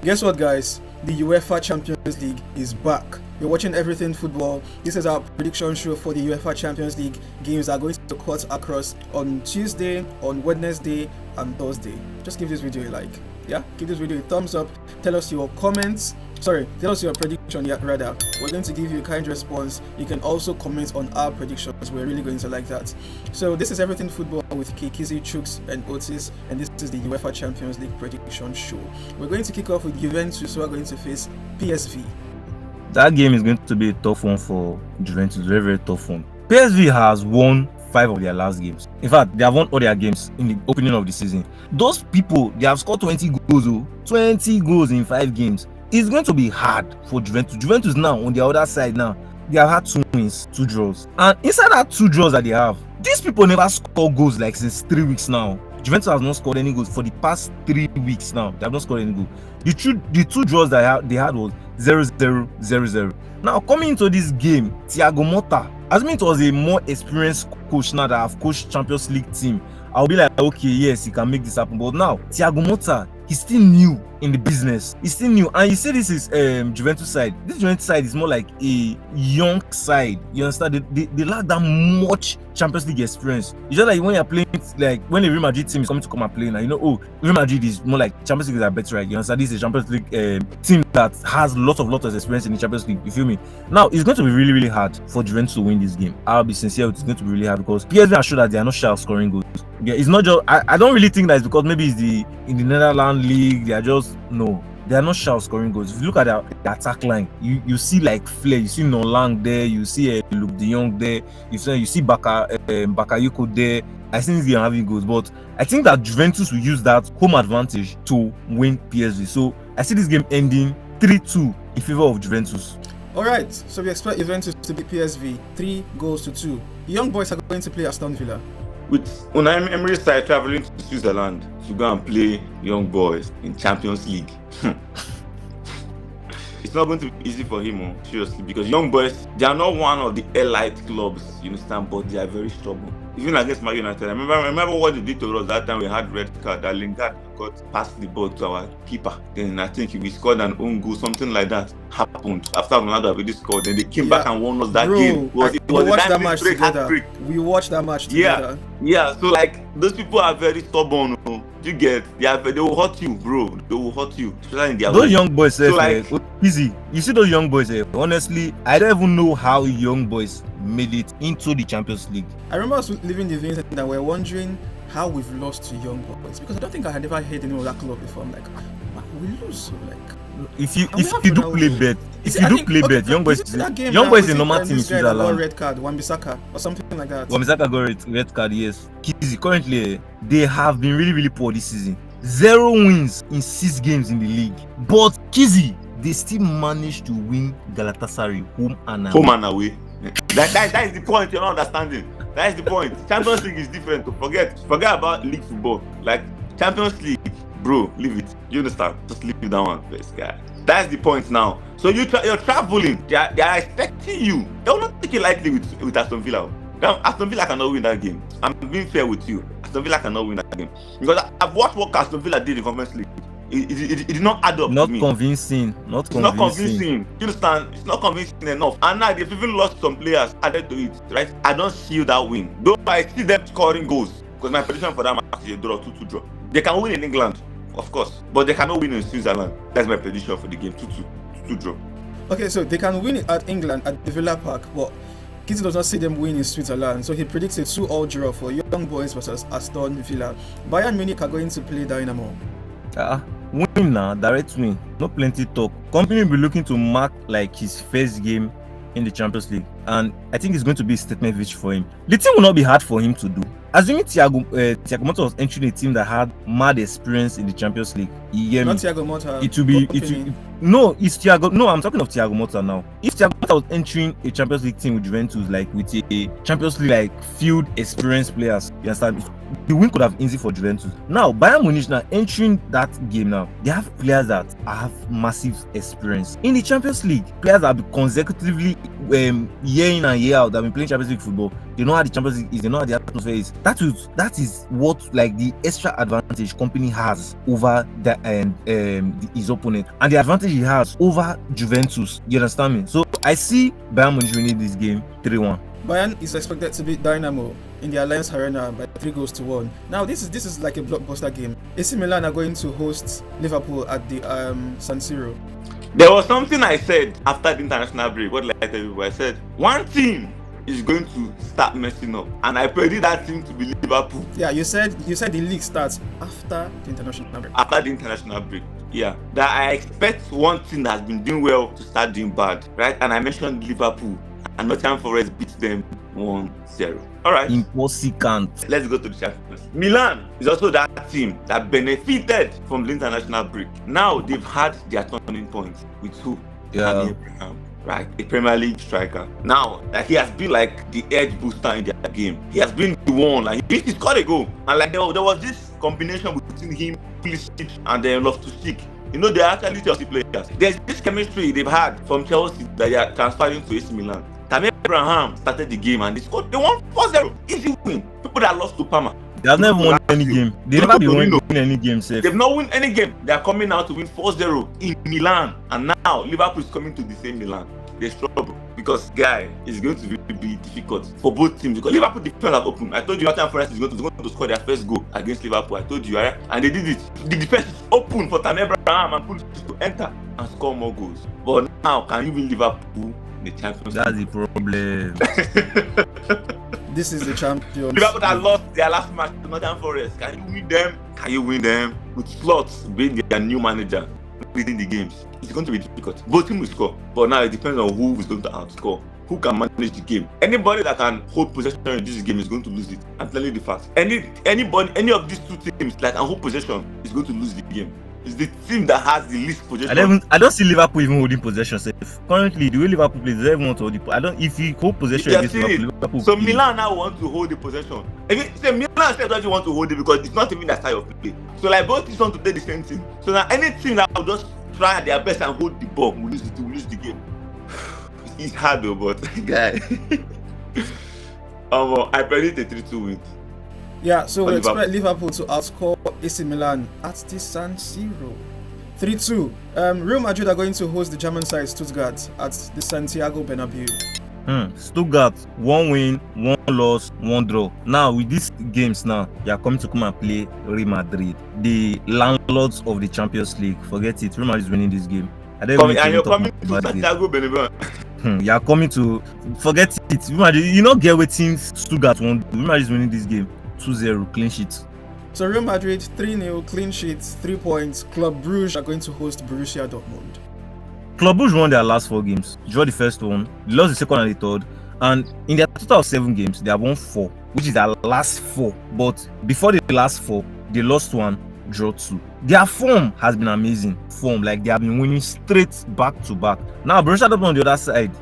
Guess what, guys? The UEFA Champions League is back. You're watching Everything Football. This is our prediction show for the UEFA Champions League games that are going to cut across on Tuesday, on Wednesday, and Thursday. Just give this video a like. Yeah? Give this video a thumbs up. Tell us your comments. Tell us your prediction, rather. We're going to give you a kind response. You can also comment on our predictions. We're really going to like that. So this is Everything Football with Kizzy, Chuks, and Otis, and this is the UEFA Champions League prediction show. We're going to kick off with Juventus, who are going to face PSV. That game is going to be a tough one for Juventus, very, very tough one. PSV has won 5 of their last games. In fact, they have won all their games in the opening of the season. Those people, they have scored 20 goals, 20 goals in 5 games. It's going to be hard for Juventus. Juventus now, on the other side now, they have had 2 wins, 2 draws. And inside that 2 draws that they have, these people never score goals like since 3 weeks now. Juventus has not scored any goals for the past 3 weeks now. They have not scored any goals. The 2 draws that they had was 0-0, 0-0. Now, coming into this game, Thiago Motta, assuming it was a more experienced coach now that have coached Champions League team, I'll be like, okay, yes, he can make this happen. But now, Thiago Motta, he's still new in the business. He's still new. And you say this is Juventus side. This Juventus side is more like a young side. You understand? They lack that much Champions League experience. It's just like when you're playing, like when a Real Madrid team is coming to come and play now, Real Madrid is more like Champions League is a better, right? You understand? This is a Champions League team that has lots of experience in the Champions League. You feel me? Now, it's going to be really, really hard for Juventus to win this game. I'll be sincere, it's going to be really hard because PSV are sure that they are not shy of scoring goals. Yeah, it's not just, I don't really think that it's because maybe it's in the Netherlands league, they are just, no. They are not shy of scoring goals. If you look at the attack line, you see like Flair, you see Nolang there, you see Luke De Jong there, you see Bakayoko there. I think they are having goals, but I think that Juventus will use that home advantage to win PSV. So I see this game ending 3-2 in favor of Juventus. Alright, so we expect Juventus to beat PSV 3-2. The young boys are going to play Aston Villa. With Unai Emery's side traveling to Switzerland to go and play young boys in Champions League. It's not going to be easy for him, seriously, because young boys, they are not one of the elite clubs, you understand, but they are very stubborn. Even against Man United, I remember what they did to us that time. We had red card, that Lingard got past the ball to our keeper. Then I think we scored an own goal, something like that happened after Ronaldo already scored. Then they came back and won us that game. We watched that match together. Yeah. So like those people are very stubborn. You get? They will hurt you, bro. They will hurt you. Especially in their those young boys, easy. You see those young boys. Honestly, I don't even know how young boys made it into the Champions League. I remember us leaving the event and we were wondering how we've lost to young boys, because I don't think I had ever heard the name of that club before. I'm like, we lose. So like, if you do play bet, young boys is a normal team in Switzerland. Red card, Wan-Bissaka or something like that. Wan-Bissaka got red card, yes. Kizzy, currently they have been really, really poor this season. 0 wins in 6 games in the league. But Kizzy, they still managed to win Galatasaray home and away. That is the point you're not understanding. That is the point. Champions League is different. Forget about league football. Like Champions League, bro, leave it. You understand? Just leave that one first, guy. That's the point now. So you're traveling. They are expecting you. They will not take it lightly with Aston Villa. Now, Aston Villa cannot win that game. I'm being fair with you. Aston Villa cannot win that game because I've watched what Aston Villa did in Conference League. It did not add up to me. Convincing. Not convincing. You understand? It's not convincing enough. And now they've even lost some players added to it, right? I don't see that win. Though I see them scoring goals. Because my prediction for that match is a draw, 2-2 draw. They can win in England, of course. But they cannot win in Switzerland. That's my prediction for the game, 2-2 draw. Okay, so they can win it at England, at the Villa Park, but Kizzy does not see them win in Switzerland. So he predicts a 2-2 draw for young boys versus Aston Villa. Bayern Munich are going to play Dynamo. Win now, direct win. No plenty talk. Company will be looking to mark like his first game in the Champions League, and I think it's going to be a statement victory for him. The team will not be hard for him to do. Assuming Thiago Motta was entering a team that had mad experience in the Champions League, not Thiago Motta. It's Thiago. No, I'm talking of Thiago Motta now. If Thiago Motta was entering a Champions League team with Juventus, like with a Champions League like field experienced players, you understand? The win could have easy for Juventus. Now, Bayern Munich now entering that game now, they have players that have massive experience in the Champions League. Players that have consecutively year in and year out, they've been playing Champions League football. They know how the Champions League is. They know how the atmosphere is. That is what like the extra advantage company has over his opponent, and the advantage he has over Juventus. You understand me? So I see Bayern Munich winning this game 3-1. Bayern is expected to beat Dynamo in the Allianz Arena by 3-1. Now this is like a blockbuster game. AC Milan are going to host Liverpool at the San Siro. There was something I said after the international break. What did I tell you? I said one team is going to start messing up, and I predict that team to be Liverpool. Yeah, you said the league starts after the international break. After the international break, yeah. That I expect one team that has been doing well to start doing bad, right? And I mentioned Liverpool, and Nottingham Forest beats them 1-0. All right. Impossible. Let's go to the Champions. Milan is also that team that benefited from the international break. Now they've had their turning point with who? Yeah. Abraham, right? A Premier League striker. Now, like he has been like the edge booster in their game. He has been the one. Like he scored a goal, and like there was this combination between him, Pulisic, and then Loftus-Cheek. You know, they're actually Chelsea players. There's this chemistry they've had from Chelsea that they are transferring to AC Milan. Tammy Abraham started the game and they scored. They won 4-0. Easy win. People that lost to Parma. They have never won any game. They never been winning any game, safe. They've not won any game. They are coming out to win 4-0 in Milan. And now Liverpool is coming to the same Milan. They struggle because guy is going to really be difficult for both teams because Liverpool defense have opened. I told you Nottingham Forest is going to score their first goal against Liverpool. I told you, right? And they did it. The defense is open for Tammy Abraham and Pulisic to enter and score more goals. But now, can you win Liverpool in the Champions League? That's the problem. This is the champions. Liverpool that lost their last match to Nottingham Forest. Can you win them? Can you win them with Slots being their new manager leading the games? It's going to be difficult. Both teams will score, but now it depends on who is going to outscore, who can manage the game. Anybody that can hold possession in this game is going to lose it. I'm telling you the fact. Any of these two teams that can hold possession is going to lose the game. It's the team that has the least possession. I don't see Liverpool even holding possession. Currently, the way Liverpool plays, they don't want to hold it. If you hold possession against Liverpool, so Milan now want to hold the possession. Milan said that you want to hold it because it's not even that style of play. So like both teams want to play the same thing. So now any team that will just try their best and hold the ball will lose the game. It's hard though, but guy, I predict a 3-2 win. Yeah, so we expect Liverpool to outscore AC Milan at the San Siro. 3-2. Real Madrid are going to host the German side Stuttgart at the Santiago Bernabeu. Stuttgart, 1 win, 1 loss, 1 draw. Now with these games now, you are coming to come and play Real Madrid, the landlords of the Champions League. Forget it, Real Madrid is winning this game. And you're coming to Santiago Bernabeu. You are coming to forget it. Real Madrid, you not get what teams Stuttgart won't do. Real Madrid is winning this game 2-0 clean sheet. So Real Madrid 3-0 clean sheet, 3 points. Club Brugge are going to host Borussia Dortmund. Club Brugge won their last 4 games, drew the first one, lost the second and the third, and in their total of 7 games, they have won 4, which is their last 4. But before the last 4, they lost 1, draw 2. Their form has been amazing. Like they have been winning straight back to back. Now Borussia Dortmund on the other side,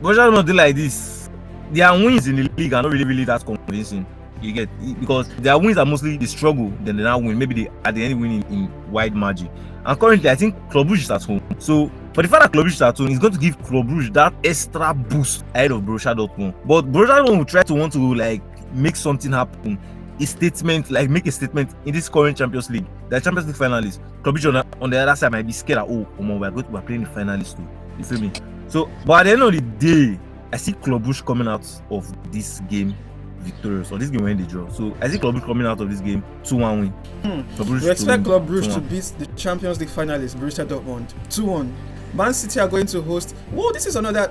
Borussia Dortmund do like this. Their wins in the league are not really that convincing. You get because their wins are mostly the struggle, then they now win. Maybe they at the end win in wide margin. And currently, I think Club Brugge is at home. So for the fact that Club Brugge is at home, it's going to give Club Brugge that extra boost ahead of Borussia Dortmund. But Borussia Dortmund will try to want to like make something happen. Make a statement in this current Champions League. The Champions League finalists. Club Brugge on the other side might be scared that we're playing the finalists too. You feel me? So, but at the end of the day, I see Club Brugge coming out of this game victorious, or this game when they draw. So I see Club Brugge coming out of this game 2-1 win. We expect Club Brugge to beat the Champions League finalists Borussia Dortmund 2-1. Man City are going to host. Whoa, this is another.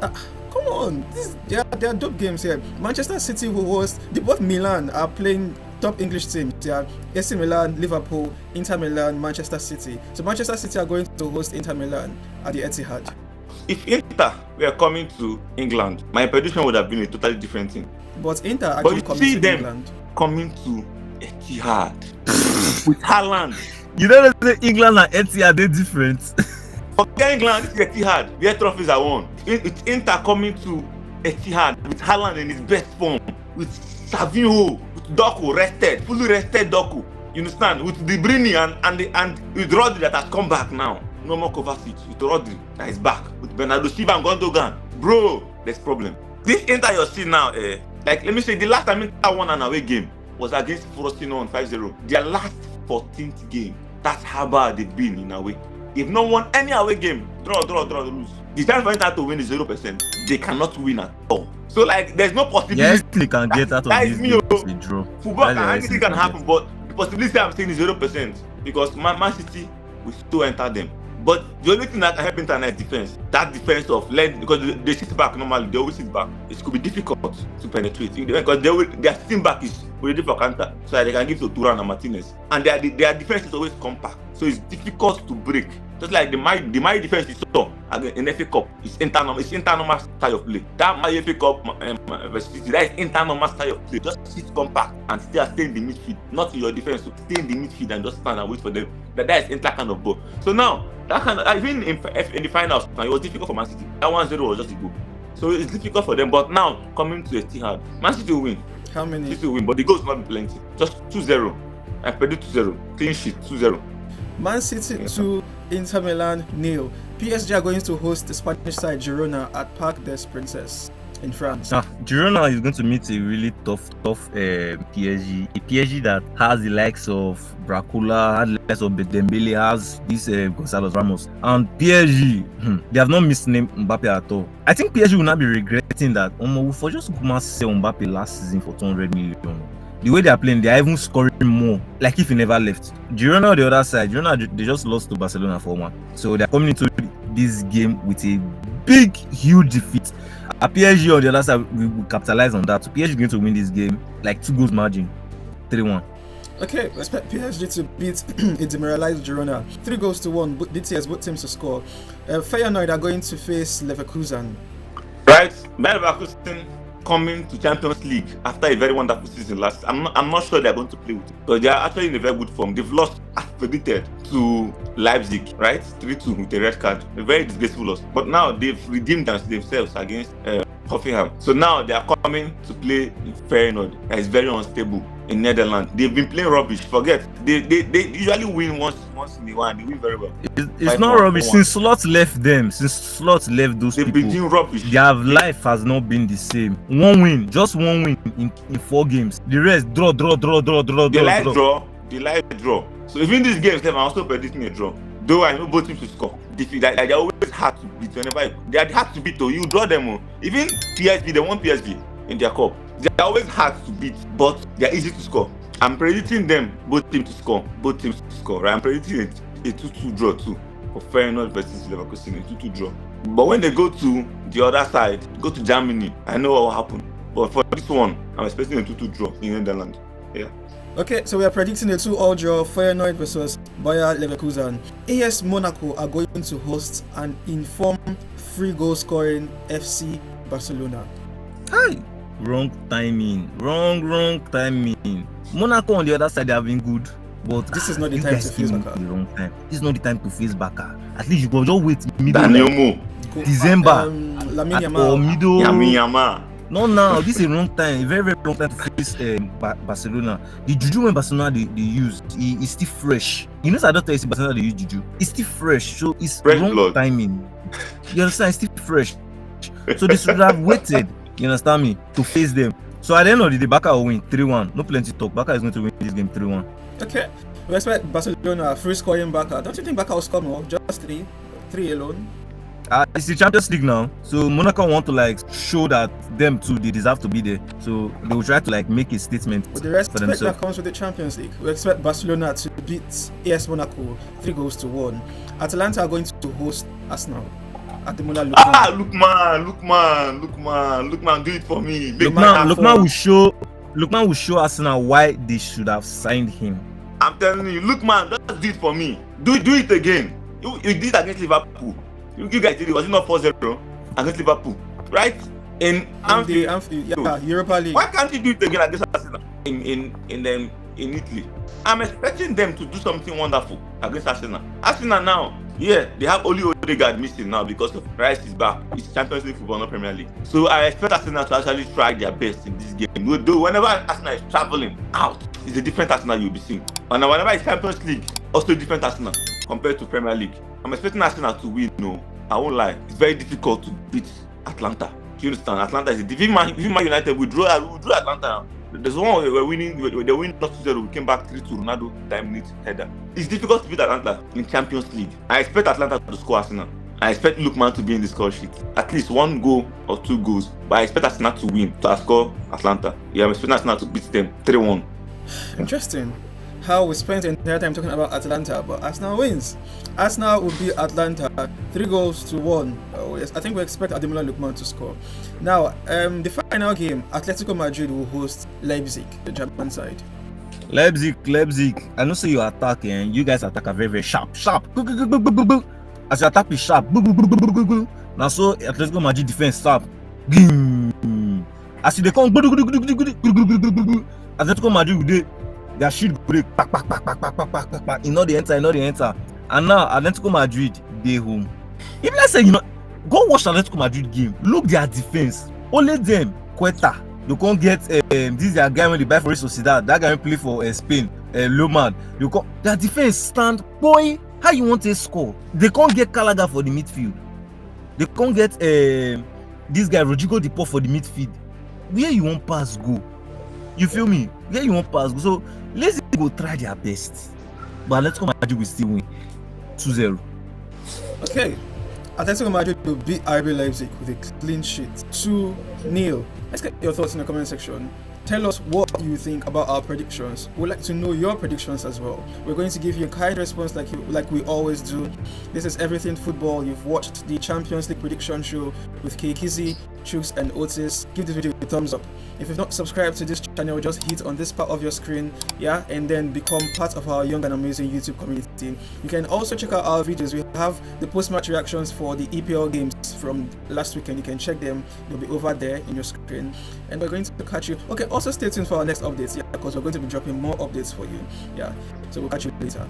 Come on, there are dope games here. Manchester City will host. Both Milan are playing top English teams. They are AC Milan, Liverpool, Inter Milan, Manchester City. So Manchester City are going to host Inter Milan at the Etihad. If Inter were coming to England, my prediction would have been a totally different thing. But Inter actually coming to England. Coming to Etihad with Haaland. You don't say England and Etihad, they're different. Forget England, this is Etihad. Their trophies are won. It's Inter coming to Etihad with Haaland in his best form, with Savinho, with Doku rested, fully rested Doku. You understand? With De Bruyne and with Rodri that has come back now. No more Kovacic. With Rodri that is back. With Bernardo Silva and Gundogan. Bro, there's problem. This Inter you're seeing now, like let me say, the last time Inter won an away game was against Frosinone 5-0. Their last 14th game. That's how bad they've been in away. If no one any away game, draw, lose. The chance for Inter to win is 0%. They cannot win at all. So like, there's no possibility. Yes, they can get out of this game with a draw. Football anything can happen, but the possibility I'm saying is 0% because Man City will still enter them. But the only thing that can help Inter is defense. That defense of length, because they sit back normally, they always sit back. It could be difficult to penetrate because their sitting back is ready for counter, so that they can give to Turan and Martinez. And their defense is always compact, so it's difficult to break. Just like the Mali defense is so in FA Cup, it's internal style of play. That Mali FA Cup versus City, that is internal style of play. Just sit compact and stay in the midfield, not in your defense. So stay in the midfield and just stand and wait for them. That is inter kind of ball. So now that kind of, even in the finals, it was difficult for Man City. That 1-0 was just a goal. So it's difficult for them. But now coming to Etihad, Man City will win. How many? City will win, but the goals will not be plenty. Just 2-0. I predict 2-0. Clean sheet 2-0. Man City 2, Inter Milan 0. PSG are going to host the Spanish side Girona at Parc des Princes in France. Girona is going to meet a really tough PSG. A PSG that has the likes of Bracula, has the likes of Dembele, has this Gonzalo Ramos. And PSG, they have not misnamed Mbappe at all. I think PSG will not be regretting that. For just sell Mbappe last season for 200 million. The way they are playing, they are even scoring more. Like if he never left. Girona on the other side, they just lost to Barcelona 4-1. So they are coming into this game with a big, huge defeat. PSG on the other side, we will capitalize on that. So PSG is going to win this game like 2 goals margin, 3-1. Okay, expect PSG to beat a demoralized Girona. 3-1. BTS, both teams to score. Feyenoord are going to face Leverkusen. Right, Leverkusen coming to Champions League after a very wonderful season last. I'm not sure they're going to play with it, but they are actually in a very good form. They've lost, as predicted, to Leipzip, right? 3-2 with a red card. A very disgraceful loss. But now they've redeemed themselves against Hoffenheim. So now they are coming to play in Feyenoord. That is very unstable in Netherlands. They've been playing rubbish. Forget. They usually win once in a while. They win very well. It's not rubbish. Since Slot left them, since Slot left those people, been doing rubbish. Their life has not been the same. Just one win in 4 games. The rest draw. They like draw. So even these games, I'm also predicting a draw. Though I know both teams to score. They always hard to beat. Whenever they are hard to beat, though you draw them. Even PSV, they want PSV in their cup. They are always hard to beat, but they are easy to score. I'm predicting both teams to score. Right? I'm predicting a 2-2 draw too for Feyenoord versus Leverkusen, a 2-2 draw. But when they go to the other side, go to Germany, I know what will happen. But for this one, I'm expecting a 2-2 draw in Netherlands. Yeah. Okay, so we are predicting a 2-2 draw, Feyenoord versus Bayer Leverkusen. AS Monaco are going to host an informed 3-goal scoring FC Barcelona. Hi. Wrong timing. Monaco on the other side, they have been good. But this is not the time to face Barca. This is not the time to face Barca. At least you go just wait middle December or middle Yamal. No, now this is a wrong time. Very, very wrong time to face Barcelona. The juju when Barcelona they use is still fresh. You know, I don't tell you Barcelona they use juju. It's still fresh, so it's fresh wrong blood. Timing. You understand? It's still fresh. So they should have waited. You understand me? To face them. So at the end of the day, Barca will win 3-1. No plenty talk. Barca is going to win this game 3-1. Okay. We expect Barcelona free scoring Barca. Don't you think Barca will score more? Just 3 alone? It's the Champions League now, so Monaco want to show that them too they deserve to be there. So they will try to make a statement with the respect for themselves. that comes with the Champions League. We expect Barcelona to beat AS Monaco 3-1. Atalanta are going to host Arsenal at the Monaco. Lookman, do it for me. Lookman will show Arsenal why they should have signed him. I'm telling you, Lookman, just do it for me. Do it again. You did it against Liverpool. You guys did it. Was it not 4-0 against Liverpool? Right? In Anfield. Europa League. Why can't you do it again against Arsenal in Italy? I'm expecting them to do something wonderful against Arsenal. Arsenal now, they have only Odegaard missing now because of Rice is back. It's Champions League football, not Premier League. So I expect Arsenal to actually try their best in this game. Though whenever Arsenal is traveling out, it's a different Arsenal you'll be seeing. And whenever it's Champions League, also a different Arsenal compared to Premier League. I'm expecting Arsenal to win. No, I won't lie. It's very difficult to beat Atlanta. You understand? Atlanta is if Man United we drew Atlanta. There's one we're winning. They're winning not 2-0. We came back 3-2. Ronaldo 9-minute header. It's difficult to beat Atlanta in Champions League. I expect Atlanta to score Arsenal. I expect Lookman to be in the score sheet. At least 1 goal or 2 goals. But I expect Arsenal to win, to score Atlanta. Yeah, I'm expecting Arsenal to beat them 3-1. Interesting. How we spent the entire time talking about Atlanta, but Arsenal wins. Arsenal will beat Atlanta 3-1. Yes, I think we expect Ademola Lookman to score. Now, the final game, Atletico Madrid will host Leipzig, the German side. Leipzig. I know say you attack and you guys attack are very, very sharp. As you attack is sharp. Now so Atletico Madrid defense sharp. As they come Atletico Madrid their shield break back. You know they enter. And now Atletico Madrid they home. If let's say go watch Atletico Madrid game, look their defense. Only them Quetta. You can't get this their guy when they buy for Real Sociedad. That guy play for Spain, Loman. Their defense stand boy. How you want to score? They can't get Gallagher for the midfield. They can't get this guy Rodrigo Deport for the midfield. Where you want pass go? You feel me? Where you want pass go? So let's go try their best. But Atletico Madrid will still win 2-0. Okay. Atletico Madrid will beat RB Leipzig with a clean sheet 2-0. Let's get your thoughts in the comment section. Tell us what you think about our predictions. We'd like to know your predictions as well. We're going to give you a kind response like we always do. This is Everything Football. You've watched the Champions League prediction show with Kizzy, Chuks and Otis. Give this video a thumbs up. If you've not subscribed to this channel, just hit on this part of your screen, and then become part of our young and amazing YouTube community. You can also check out our videos. We have the post-match reactions for the EPL games from last weekend. You can check them. They'll be over there in your screen. And we're going to catch you. Okay, also stay tuned for our next updates, because we're going to be dropping more updates for you. So we'll catch you later.